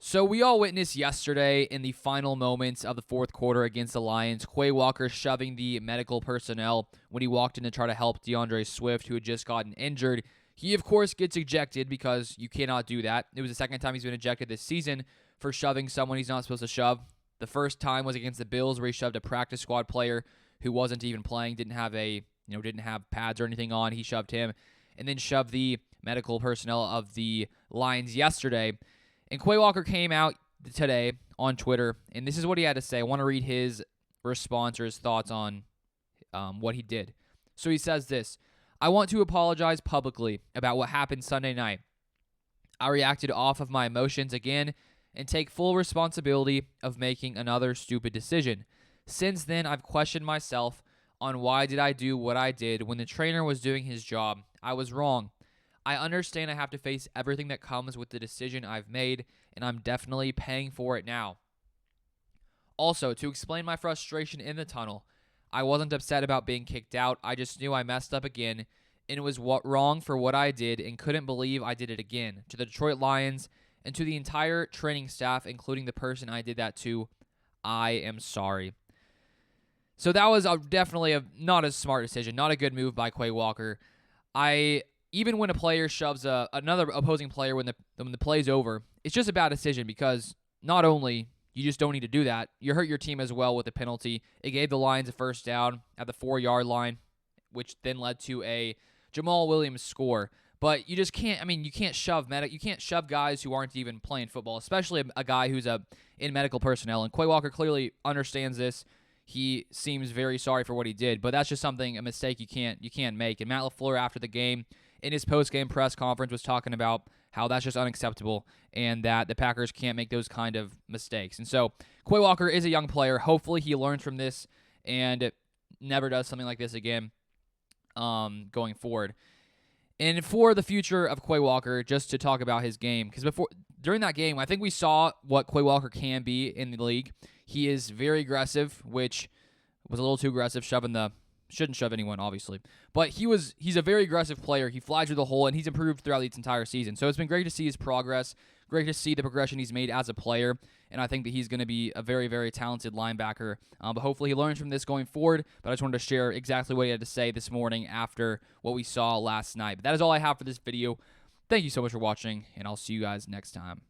So we all witnessed yesterday in the final moments of the fourth quarter against the Lions, Quay Walker shoving the medical personnel when he walked in to try to help DeAndre Swift, who had just gotten injured. He, of course, gets ejected because you cannot do that. It was the second time he's been ejected this season for shoving someone he's not supposed to shove. The first time was against the Bills, where he shoved a practice squad player who wasn't even playing, didn't have pads or anything on. He shoved him, and then shoved the medical personnel of the Lions yesterday. And Quay Walker came out today on Twitter, and this is what he had to say. I want to read his response or his thoughts on what he did. So he says this: I want to apologize publicly about what happened Sunday night. I reacted off of my emotions again and take full responsibility of making another stupid decision. Since then, I've questioned myself on why did I do what I did when the trainer was doing his job. I was wrong. I understand I have to face everything that comes with the decision I've made, and I'm definitely paying for it now. Also, to explain my frustration in the tunnel, I wasn't upset about being kicked out. I just knew I messed up again, and it was wrong for what I did and couldn't believe I did it again. To the Detroit Lions and to the entire training staff, including the person I did that to, I am sorry. So that was definitely not a smart decision, not a good move by Quay Walker. Even when a player shoves another opposing player when the play's over, it's just a bad decision because not only you just don't need to do that, you hurt your team as well with a penalty. It gave the Lions a first down at the 4-yard line, which then led to a Jamal Williams score. But you just can't. You can't shove guys who aren't even playing football, especially a guy who's in medical personnel. And Quay Walker clearly understands this. He seems very sorry for what he did, but that's just a mistake you can't make. And Matt LaFleur, after the game, in his post-game press conference, was talking about how that's just unacceptable and that the Packers can't make those kind of mistakes. And so Quay Walker is a young player. Hopefully he learns from this and never does something like this again going forward. And for the future of Quay Walker, just to talk about his game, because during that game, I think we saw what Quay Walker can be in the league. He is very aggressive, which was a little too aggressive, shouldn't shove anyone, obviously. But he's a very aggressive player. He flies through the hole, and he's improved throughout the entire season. So it's been great to see his progress, great to see the progression he's made as a player, and I think that he's going to be a very, very talented linebacker. But hopefully he learns from this going forward. But I just wanted to share exactly what he had to say this morning after what we saw last night. But that is all I have for this video. Thank you so much for watching, and I'll see you guys next time.